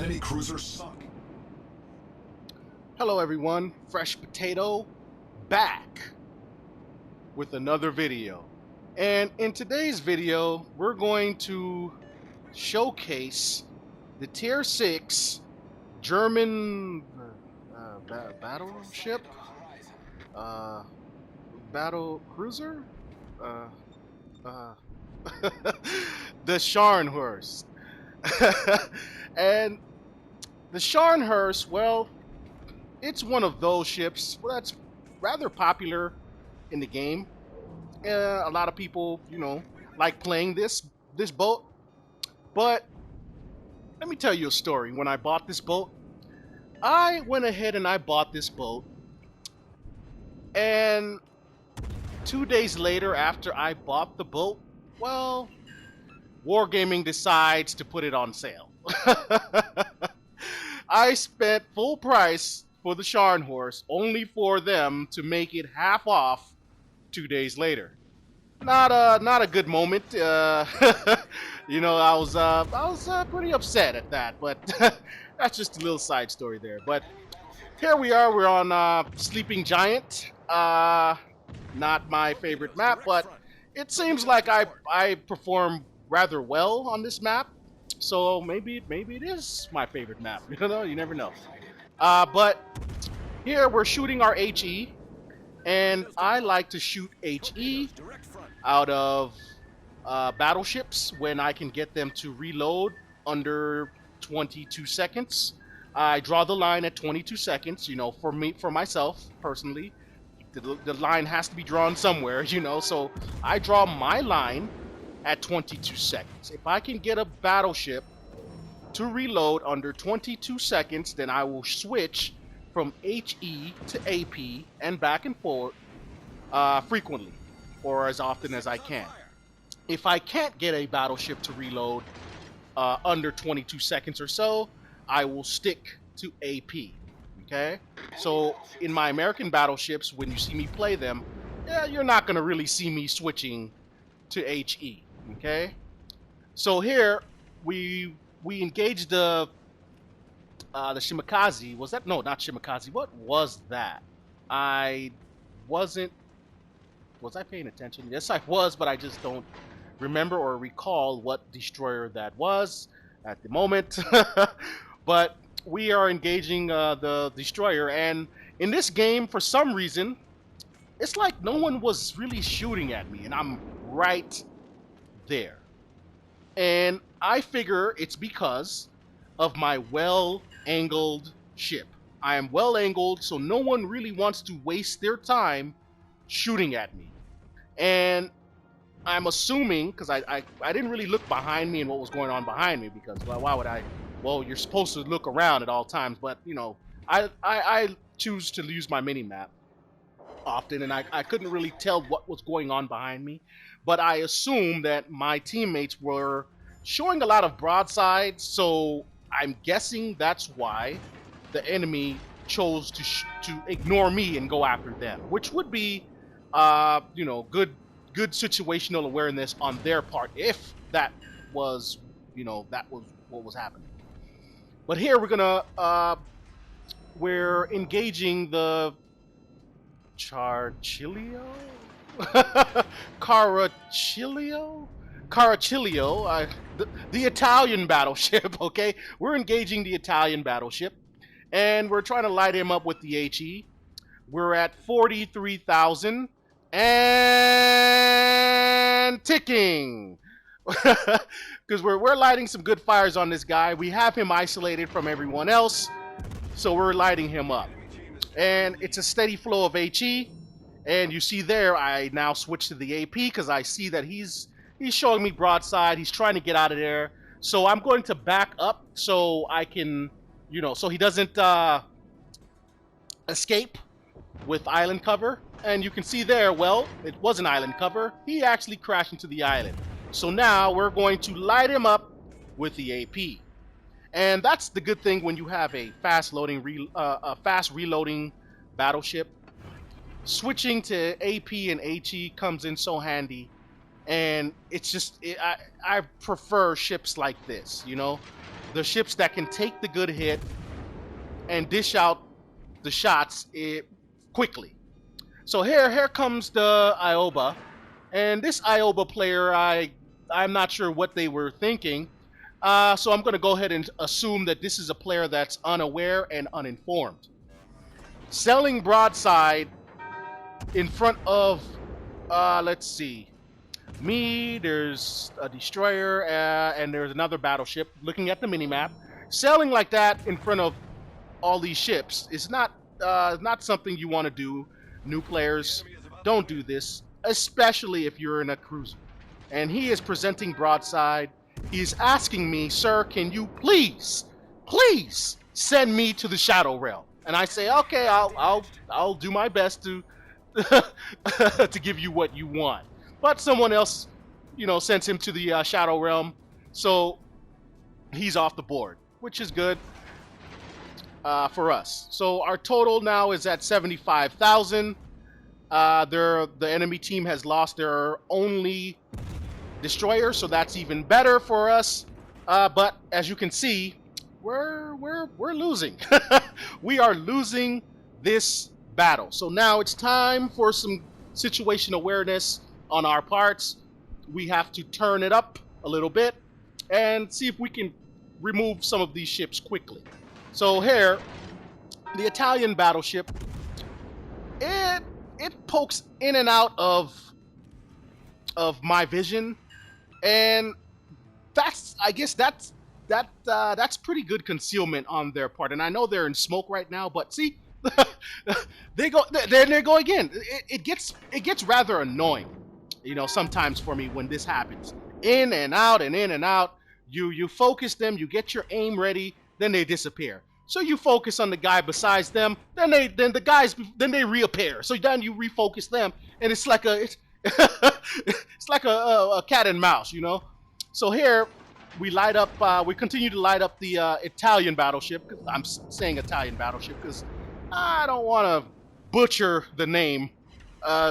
Enemy cruisers sunk. Hello everyone, Fresh Potato back with another video. And in today's video, we're going to showcase the Tier 6 German battleship, battle cruiser, the Scharnhorst. And the Scharnhorst, well, it's one of those ships that's rather popular in the game. A lot of people, like playing this boat. But let me tell you a story. When I bought this boat, I went ahead and I bought this boat, and 2 days later after I bought the boat, well, Wargaming decides to put it on sale. I spent full price for the Scharnhorst only for them to make it half off 2 days later. Not a good moment. I was pretty upset at that, but that's just a little side story there. But here we are. We're on Sleeping Giant. Not my favorite map, but it seems like I perform rather well on this map. So maybe it is my favorite map. You never know. But here we're shooting our HE, and I like to shoot HE out of battleships when I can get them to reload under 22 seconds. I draw the line at 22 seconds. For myself personally, the line has to be drawn somewhere. So I draw my line at 22 seconds. If I can get a battleship to reload under 22 seconds, then I will switch from HE to AP and back and forth frequently, or as often as I can. If I can't get a battleship to reload under 22 seconds or so, I will stick to AP. Okay? So in my American battleships, when you see me play them, you're not going to really see me switching to HE. Okay? So here we engaged the Shimakaze. Was that? No, not Shimakaze. What was that? Was I paying attention? Yes, I was, but I just don't remember or recall what destroyer that was at the moment. But we are engaging the destroyer, and in this game, for some reason, it's like no one was really shooting at me, and I'm right there. And I figure it's because of my well-angled ship. I am well-angled, so no one really wants to waste their time shooting at me. And I'm assuming, because I didn't really look behind me and what was going on behind me, because, well, why would I? Well, you're supposed to look around at all times, but, I choose to use my mini-map often, and I couldn't really tell what was going on behind me. But I assume that my teammates were showing a lot of broadsides, so I'm guessing that's why the enemy chose to ignore me and go after them, which would be, good situational awareness on their part, if that was, that was what was happening. But here we're engaging the Caracciolo, the Italian battleship. Okay, we're engaging the Italian battleship, and we're trying to light him up with the HE. We're at 43,000 and ticking, because we're lighting some good fires on this guy. We have him isolated from everyone else, so we're lighting him up, and it's a steady flow of HE. And you see there, I now switch to the AP because I see that he's showing me broadside. He's trying to get out of there, so I'm going to back up so I can, so he doesn't escape with island cover. And you can see there, well, it was an island cover. He actually crashed into the island. So now we're going to light him up with the AP. And that's the good thing when you have a fast reloading battleship. Switching to AP and HE comes in so handy. And it's just, I prefer ships like this, the ships that can take the good hit and dish out the shots quickly. So here comes the Ioba, and this Ioba player, I'm not sure what they were thinking. So I'm going to go ahead and assume that this is a player that's unaware and uninformed. Selling broadside in front of, let's see, me, there's a destroyer, and there's another battleship. Looking at the minimap, selling like that in front of all these ships is not something you want to do. New players, don't do this, especially if you're in a cruiser. And he is presenting broadside. He's asking me, sir, can you please send me to the Shadow Realm? And I say, okay, I'll do my best to to give you what you want. But someone else, sends him to the Shadow Realm, so he's off the board, which is good for us. So our total now is at 75,000. The enemy team has lost their only destroyer, so that's even better for us. But as you can see, we're losing. We are losing this battle. So now it's time for some situation awareness on our parts. We have to turn it up a little bit and see if we can remove some of these ships quickly. So here, the Italian battleship, it pokes in and out of my vision, and I guess that's pretty good concealment on their part. And I know they're in smoke right now, but see, they go again. It gets rather annoying, sometimes for me when this happens. In and out and in and out. You focus them, you get your aim ready, then they disappear. So you focus on the guy besides them, then they reappear. So then you refocus them, and it's like a cat and mouse, So here we continue to light up the Italian battleship. I'm saying Italian battleship because I don't want to butcher the name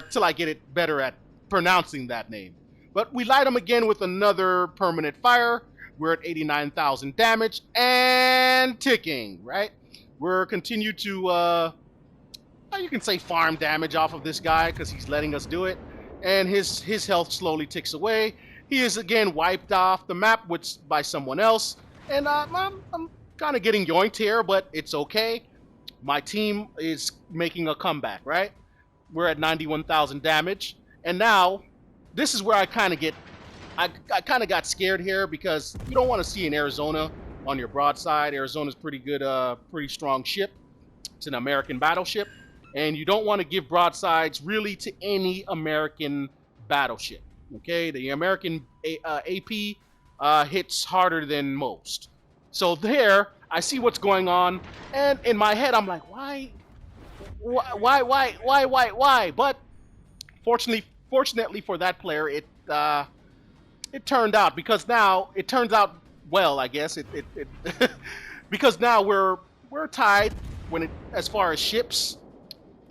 till I get it better at pronouncing that name. But we light them again with another permanent fire. We're at 89,000 damage and ticking, right? We're continue to, you can say farm damage off of this guy because he's letting us do it. And his health slowly ticks away. He is again wiped off the map by someone else. And I'm kind of getting yoinked here, but it's okay. My team is making a comeback, right? We're at 91,000 damage. And now, this is where I kind of got scared here because you don't want to see an Arizona on your broadside. Arizona's pretty good, pretty strong ship. It's an American battleship. And you don't want to give broadsides really to any American battleship. Okay, the American AP hits harder than most. So there, I see what's going on, and in my head, I'm like, why? But fortunately for that player, it turned out because now it turns out well, I guess it because now we're tied as far as ships.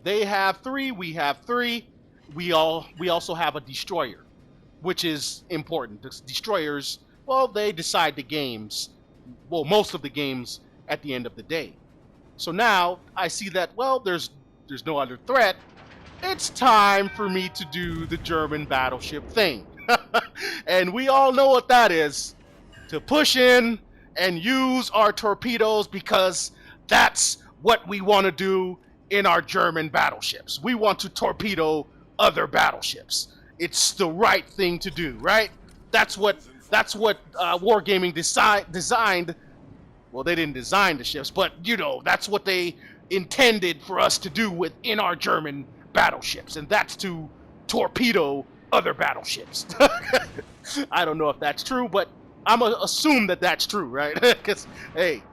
They have 3, we have 3. We also have a destroyer, which is important. The destroyers, well, they decide the games. Well, most of the games at the end of the day. So now I see that, well, there's no other threat. It's time for me to do the German battleship thing. And we all know what that is. To push in and use our torpedoes because that's what we want to do in our German battleships. We want to torpedo other battleships. It's the right thing to do, right? That's what Wargaming designed. Well, they didn't design the ships, but that's what they intended for us to do within our German battleships, and that's to torpedo other battleships. I don't know if that's true, but I'm gonna assume that that's true, right? Because hey,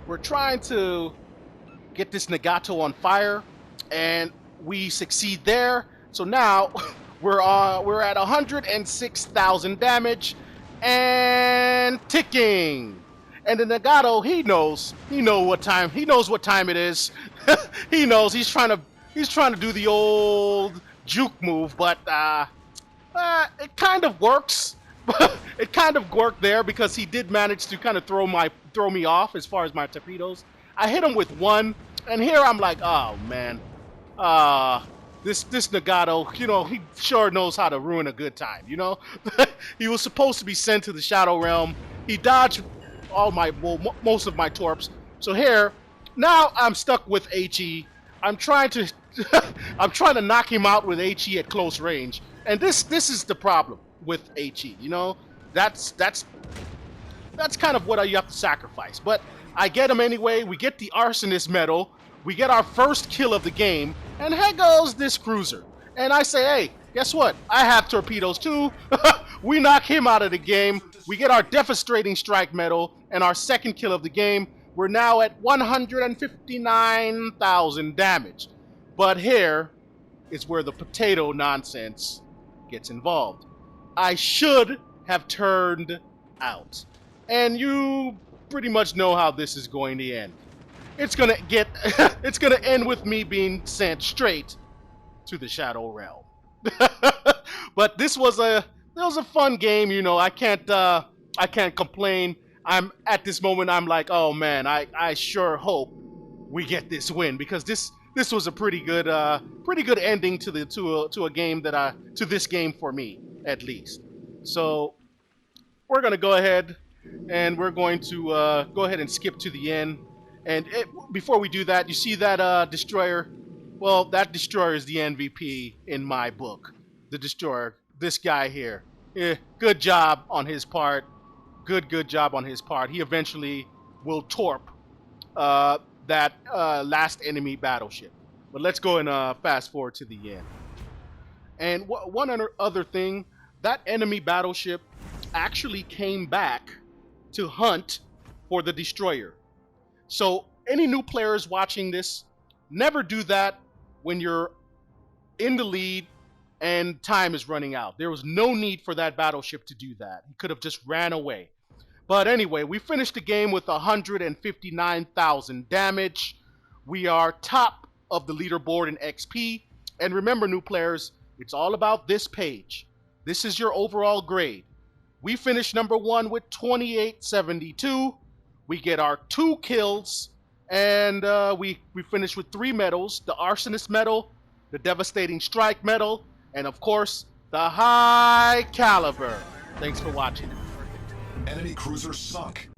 we're trying to get this Nagato on fire, and we succeed there. So now we're at 106,000 damage and ticking. And the Nagato, he knows what time it is. He knows he's trying to do the old juke move, but it kind of works. it kind of worked there because he did manage to kind of throw me off as far as my torpedoes. I hit him with one, and here I'm like, oh man, this Nagato, you know, he sure knows how to ruin a good time, you know. He was supposed to be sent to the Shadow Realm. He dodged most of my torps. So here, now I'm stuck with HE. I'm trying to I'm trying to knock him out with HE at close range, and this is the problem with HE. You know, that's kind of what you have to sacrifice. But I get him anyway. We get the Arsonist medal. We get our first kill of the game, and here goes this cruiser. And I say, hey, guess what? I have torpedoes too. We knock him out of the game. We get our devastating strike medal and our second kill of the game. We're now at 159,000 damage. But here is where the potato nonsense gets involved. I should have turned out. And you pretty much know how this is going to end. It's gonna end with me being sent straight to the Shadow Realm. But this was a fun game, you know. I can't complain. I'm at this moment I'm like, oh man, I sure hope we get this win, because this was a pretty good ending to a game to this game for me, at least. So we're gonna go ahead and we're going to go ahead and skip to the end. And before we do that, you see that destroyer? Well, that destroyer is the MVP in my book. The destroyer, this guy here. Good job on his part. Good job on his part. He eventually will torp that last enemy battleship. But let's go and fast forward to the end. And one other thing, that enemy battleship actually came back to hunt for the destroyer. So any new players watching this, never do that when you're in the lead and time is running out. There was no need for that battleship to do that. He could have just ran away. But anyway, we finished the game with 159,000 damage. We are top of the leaderboard in XP. And remember, new players, it's all about this page. This is your overall grade. We finished number 1 with 2872. We get our 2 kills, and we finish with 3 medals: the Arsonist medal, the Devastating Strike medal, and of course, the High Caliber. Thanks for watching. Enemy cruiser sunk.